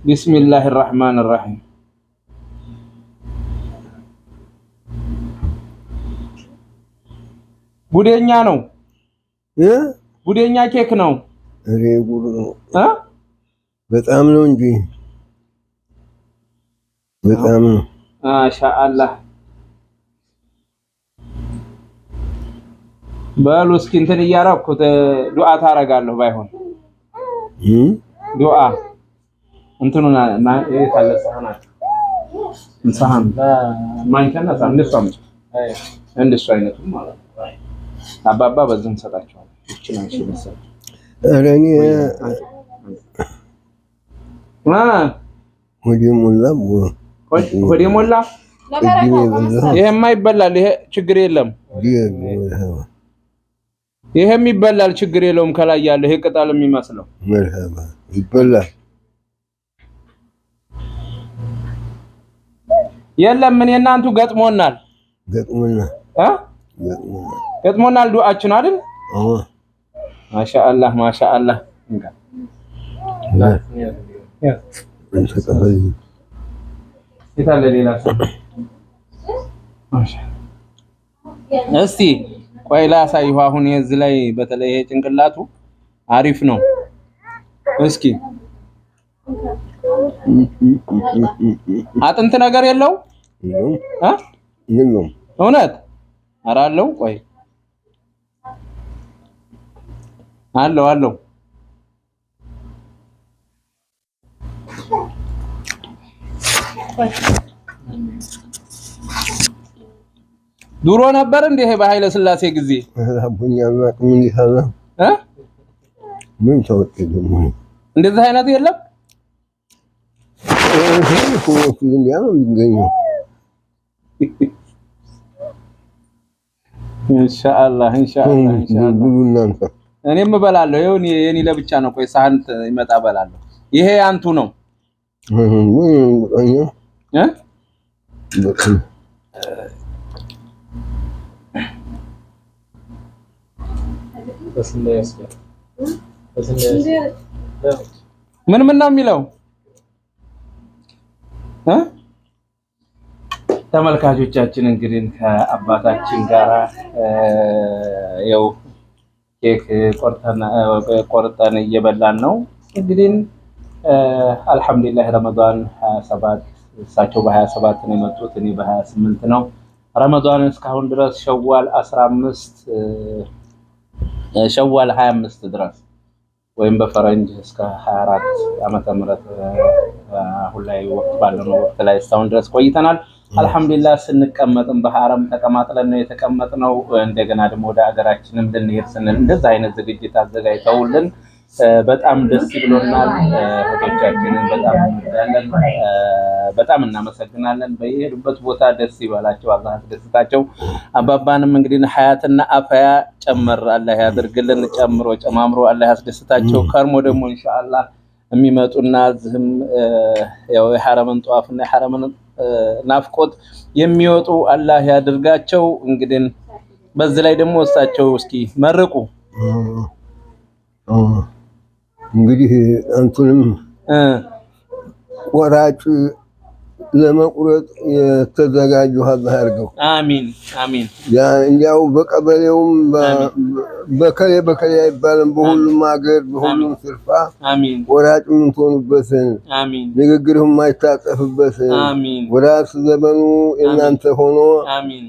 ቢስሚላሂር ረህማኒር ረሂም ጉደኛ ነው ጉደኛ ኬክ ነው እሬ ጉድ ነው በጣም ነው እንጂ በጣም ነው ማሻአላህ በሉ እስኪ እንትን እያረኩት ዱዓ ታረጋለሁ ባይሆን ዱዓ እንትኑና የታለ ሰሃን ማንከና እንደሱ አይነቱ ማለት ነው አባባ በዝም ሰጣቸው ይችላል ሲመሰል አረኒ ወዲ ሞላ ይሄማ ይበላል ይሄ ችግር የለም ይሄም ይበላል ችግር የለውም ከላይ ያለው ይሄ ቅጠል የሚመስለው መርሃባ ይበላል የለም ምን የናንቱ ገጥሞናል ገጥሞናል ዱዓችን አይደል ማሻአላህ ማሻአላህ እንካ ይታለ ሌላ ማሻአላህ እስቲ ቆይ ላሳይሁ አሁን የዚህ ላይ በተለይ ይሄ ጭንቅላቱ አሪፍ ነው እስኪ አጥንት ነገር የለው የለውም እውነት ኧረ አለው ቆይ አለው ድሮ ነበር እንደ ይሄ በኃይለ ሥላሴ ጊዜ አቡኛና ምን ይሰራ ምን ተወጥቶ እንደዚህ አይነት የለም ኢንሻአላህ እኔም እበላለሁ ይሁን የኔ ለብቻ ነው ቆይ ሳህን ይመጣ እበላለሁ ይሄ አንቱ ነው ምን ነው የሚለው ተመልካቾቻችን እንግዲህ ከአባታችን ጋራ ያው ኬክ ቆርጠን እየበላን ነው እንግዲህ አልহামዱሊላህ ረመዳን 27 እሳቸው በ27 ነው የመጡት እኔ በ28 ነው ረመዳን እስካሁን ድረስ ሸዋል 15 ሸዋል 25 ድረስ ወይም በፈረንጅ እስከ 24 ዓመተ ምህረት አሁን ላይ ወቅት ባለው ወቅት ላይ እስካሁን ድረስ ቆይተናል አልহামዱሊላህ ስንቀመጥም በሐረም ተቀማጥለን ነው የተቀመጥነው እንደገና ደግሞ ወደ ሀገራችንም ልንሄድ ስንል እንደዛ አይነት ዝግጅት አዘጋጅተውልን በጣም ደስ ብሎናል እህቶቻችንን በጣም እናመሰግናለን በየሄዱበት ቦታ ደስ ይበላቸው አላህ ያስደስታቸው አባባንም እንግዲህ ሐያትና አፋያ ጨመር አላህ ያድርግልን ጨምሮ ጨማምሮ አላህ ያስደስታቸው ከርሞ ደግሞ ኢንሻአላህ የሚመጡና ዝም ያው የሐረምን ጧፍና የሐረምን ናፍቆት የሚወጡ አላህ ያድርጋቸው እንግዲህ በዚህ ላይ ደግሞ እሳቸው እስኪ መርቁ እንግዲህ አንቱንም ቆራጭ ለመቁረጥ የተዘጋጁ አላህ ያርገው አሚን አሚን ያ እንዲያው በቀበሌውም በከሌ አይባልም በሁሉም ሀገር በሁሉም ስርፋ አሚን ቆራጭ ምንቶኑበት አሚን ንግግርም ማይታጠፍበት አሚን ወራስ ዘመኑ እናንተ ሆኖ አሚን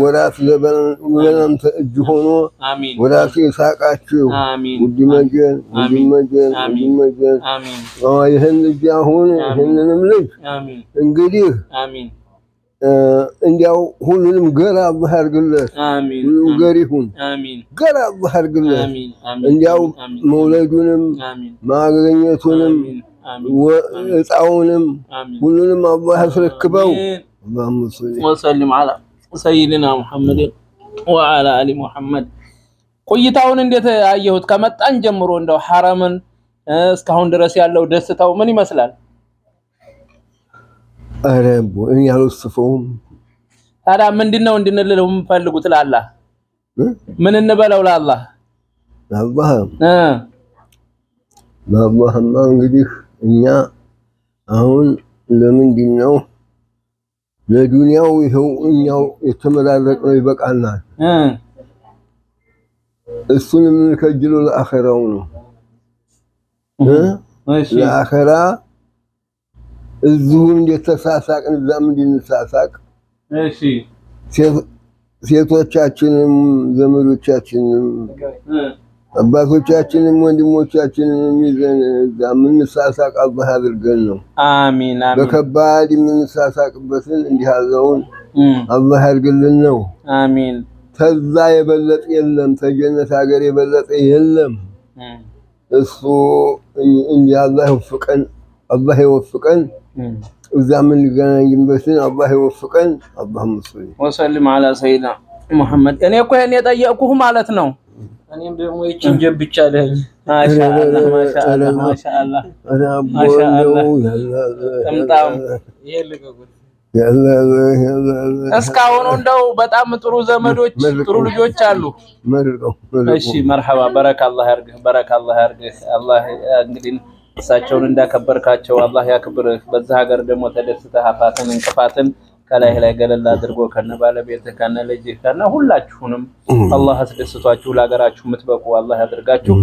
ወራስ ዘመኑ እናንተ እጅ ሆኖ አሚን ወራስ ይሳቃችሁ አሚን ውድመጀን አሚን ይሄን ልጅ አሁን ይሄንንም ልጅ አሚን እንግዲህ አሚን እንዲያው ሁሉንም ገራ አላህ ያርግለት አሚን ሁሉ ገሪሁን አሚን ገራ አላህ ያርግለት አሚን እንዲያው መውለዱንም ማግኘቱንም እጣውንም ሁሉንም አላህ ያስረክበው اللهم صل وسلم على سيدنا محمد وعلى ال محمد ቆይታውን እንዴት አየሁት ከመጣን ጀምሮ እንደው ሐረምን እስካሁን ድረስ ያለው ደስታው ምን ይመስላል አረቡ እኔ ያልወስፈውም ታዲያ ምንድነው እንድንልለው የምፈልጉት ለአላህ ምን እንበለው ለአላህ አላህ በአላህማ እንግዲህ እኛ አሁን ለምንድን ነው ለዱንያው ይኸው እኛው የተመላለቅነው ይበቃናል። እሱን የምንከጅለው ለአኺራው ነው። ለአኺራ እዚሁ እንደተሳሳቅን እዛም እንድንሳሳቅ ሴቶቻችንም ዘመዶቻችንም አባቶቻችንም ወንድሞቻችንም ይዘን እዛ የምንሳሳቅ አላህ ያድርገን ነው። አሚን አሚን። በከባድ የምንሳሳቅበትን እንዲህ ያለውን አላህ ያድርግልን ነው። አሚን። ተዛ የበለጠ የለም፣ ተጀነት ሀገር የበለጠ የለም። እሱ እንዲህ አላህ ይወፍቀን፣ አላህ ይወፍቀን። እዛ የምንገናኝበትን አላህ ይወፍቀን። አላሁመ ሰሊ ወሰለም ዐላ ሰይድና ሙሐመድ። እኔ እኮ ይሄን የጠየቅኩህ ማለት ነው። እኔም ደግሞ ይችን ጀብቻ ለኝ። ማሻአላህ ማሻአላህ ማሻአላህ ማሻአላህ። ጥምጣም እስካሁን እንደው በጣም ጥሩ ዘመዶች ጥሩ ልጆች አሉ። እሺ መርሐባ። በረካላህ ያርግህ፣ በረካላህ ያርግህ። አላህ እንግዲህ እሳቸውን እንዳከበርካቸው አላህ ያክብርህ። በዛ ሀገር ደግሞ ተደስተህ አፋትን እንቅፋትን ከላይ ላይ ገለል አድርጎ ከነ ባለቤትህ ከነ ልጅህ ከነ ሁላችሁንም አላህ አስደስቷችሁ ለሀገራችሁ የምትበቁ አላህ ያድርጋችሁ።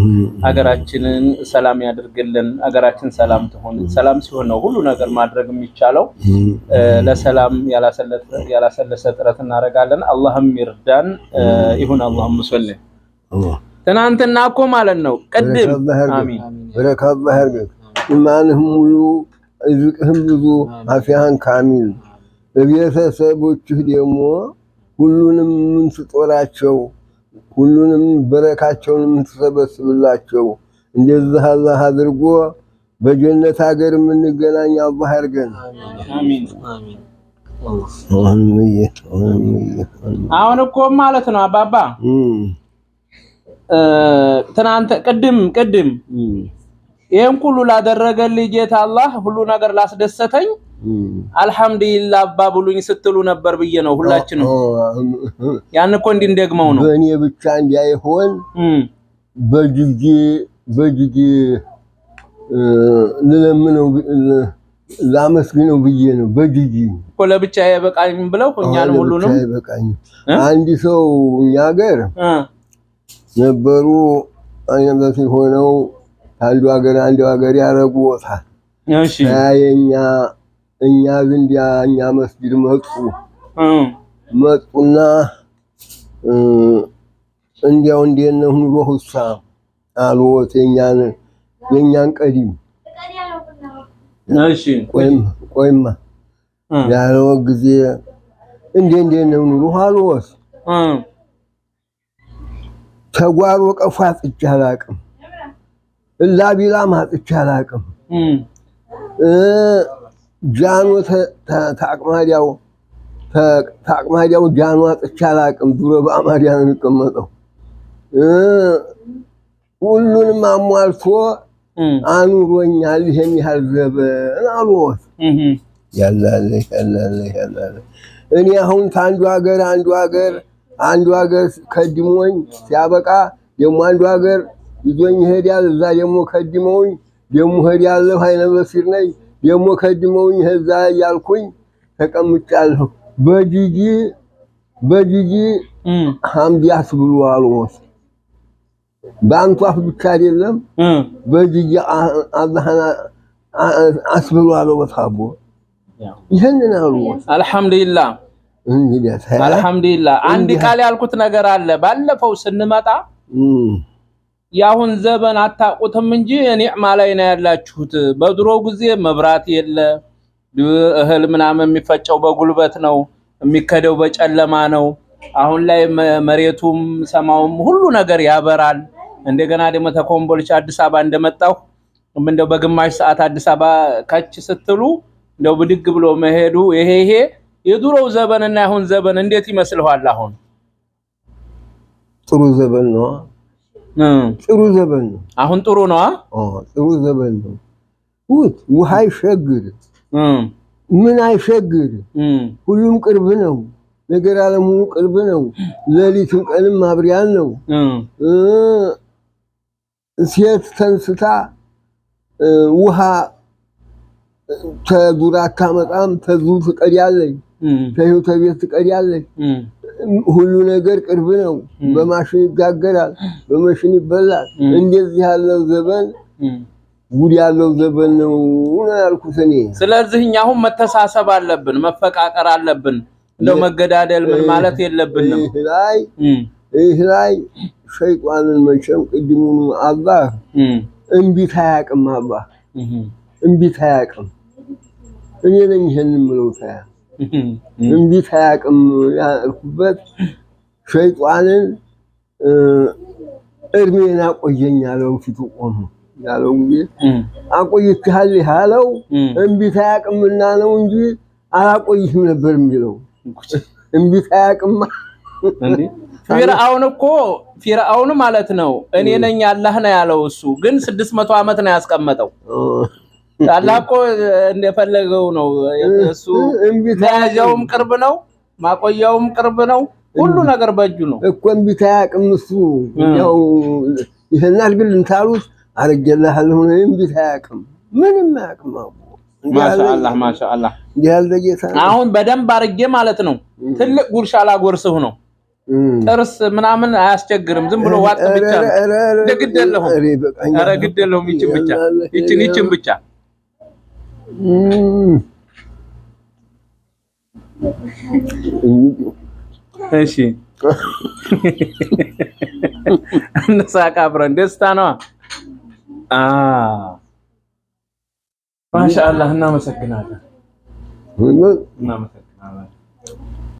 ሀገራችንን ሰላም ያድርግልን። ሀገራችን ሰላም ትሆን። ሰላም ሲሆን ነው ሁሉ ነገር ማድረግ የሚቻለው። ለሰላም ያላሰለሰ ጥረት እናደርጋለን። አላህም ይርዳን። ይሁን። አላሁም ሰለ ትናንትና እኮ ማለት ነው ቅድም አሚን በረካላህ ያርግህ። ኢማንህም ሙሉ ሪዝቅህም ብዙ አፊያህን ካሚል በቤተሰቦችህ ደግሞ ሁሉንም የምትጦራቸው ሁሉንም በረካቸውን የምትሰበስብላቸው እንደዚህ አላህ አድርጎ በጀነት ሀገር የምንገናኝ አላህ ያርገን። አሚን አሁን እኮ ማለት ነው አባባ ትናንት ቅድም ይሄን ሁሉ ላደረገልኝ ጌታ አላህ ሁሉ ነገር ላስደሰተኝ አልহামዱሊላህ አባብሉኝ ስትሉ ነበር ብዬ ነው። ሁላችንም ያን እኮ እንደግመው ነው። በእኔ ብቻ እንዳይሆን በጅጌ ለምነው ላመስግነው ብዬ ነው። በጅጌ እኮ ለብቻ ያበቃኝ ብለው እኛንም ሁሉንም ያበቃኝ አንድ ሰው እኛ ሀገር ነበሩ አይነት ሆነው አንዱ ሀገር ያረጉታል። እሺ እኛ ዘንድ እኛ መስጊድ መጡና እንዲያው እንደነው ኑሮውሳ አልወት የኛን ቀዲም እሺ ቆይማ ያለው ጊዜ እንደነው ኑሮ አልወት ተጓሮ ቀፋት ይቻላልም እላ ቢላ ማጥቻ አላቅም ጃኖ ታቅማዲያው ጃኖ አጥቻ አላቅም። ዱረ በአማዲያ ነው የሚቀመጠው። ሁሉንም አሟልቶ አኑሮኛል። ይሄን ያህል ዘበን አልወት ያላለ እኔ አሁን አንዱ ሀገር ከድሞኝ ሲያበቃ ደግሞ አንዱ ሀገር ይዞኝ ሄዳል። እዛ ደግሞ ከድመውኝ ደግሞ ሄዳለሁ። አይነ በሲር ነኝ ደግሞ ከድመውኝ እዛ ያልኩኝ ተቀምጫለሁ። በጂጂ ሐምድ ያስብሉ አልወስ በአንቱ አፍ ብቻ አይደለም በጂጂ አላህና አስብሉ አልወስ አቦ ይሄንን አልወስ አልহামዱሊላህ አልহামዱሊላህ። አንድ ቃል ያልኩት ነገር አለ ባለፈው ስንመጣ ያሁን ዘበን አታቁትም እንጂ ኒዕማ ላይ ነው ያላችሁት። በድሮ ጊዜ መብራት የለ፣ እህል ምናምን የሚፈጨው በጉልበት ነው፣ የሚከደው በጨለማ ነው። አሁን ላይ መሬቱም ሰማውም ሁሉ ነገር ያበራል። እንደገና ደግሞ ተኮምቦልቻ አዲስ አበባ እንደመጣው እንደው በግማሽ ሰዓት አዲስ አበባ ካች ስትሉ እንደው ብድግ ብሎ መሄዱ ይሄ የድሮው ዘበንና ያሁን ዘበን እንዴት ይመስልዋል? አሁን ጥሩ ዘበን ነው። ጥሩ ዘበን ነው። አሁን ጥሩ ነው። ጥሩ ዘበን ነው። ውሃ አይሸግር፣ ምን አይሸግር፣ ሁሉም ቅርብ ነው። ነገር ዓለሙ ቅርብ ነው። ሌሊትም ቀንም ማብሪያን ነው። ሴት ተንስታ ውሃ ተዱር አታመጣም፣ ተዙር ትቀዳለች፣ ከህይወት ቤት ትቀዳለች። ሁሉ ነገር ቅርብ ነው። በማሽን ይጋገራል፣ በማሽን ይበላል። እንደዚህ ያለው ዘመን ጉድ ያለው ዘመን ነው ያልኩት እኔ። ስለዚህ እኛ አሁን መተሳሰብ አለብን፣ መፈቃቀር አለብን። እንደው መገዳደል ምን ማለት የለብንም። ይህ ላይ ሸይጣንን መቼም ቅድሙን አላህ እምቢት አያውቅም። አላህ እምቢት አያውቅም። እኔ ነኝ ይሄን የምለው ታያ እምቢት አያውቅም ያልኩበት ሸይጣንን እድሜን አቆየኝ ያለው ፊቱ ቆሞ ያለው እንጂ አቆይተሃል ያለው እምቢት አያውቅምና ነው እንጂ አላቆይህም ነበር የሚለው። እምቢት አያውቅም እንዴ? ፊርዓውን እኮ ፊርዓውን ማለት ነው እኔ ነኝ አላህ ነው ያለው። እሱ ግን 600 ዓመት ነው ያስቀመጠው። አላህ እኮ እንደፈለገው ነው። እሱ መያዣውም ቅርብ ነው፣ ማቆያውም ቅርብ ነው። ሁሉ ነገር በእጁ ነው እኮ። እምቢት አያውቅም እሱ። ያው ይሄን አድርግልን ታሉት አረጋለሁ ነው። እምቢት አያውቅም፣ ምንም አያውቅም። ማሻአላህ ማሻአላህ። አሁን በደንብ አርጌ ማለት ነው ትልቅ ጉርሻ ላጎርስህ ነው። ጥርስ ምናምን አያስቸግርም። ዝም ብሎ ዋጥ ብቻ ነው። ለግደለሁ አረ ግደለሁ። ይችን ብቻ ይችን ብቻ እሺ እንሳቅ አብረን። ደስታ ነው። ማሻአላህ። እናመሰግናለን።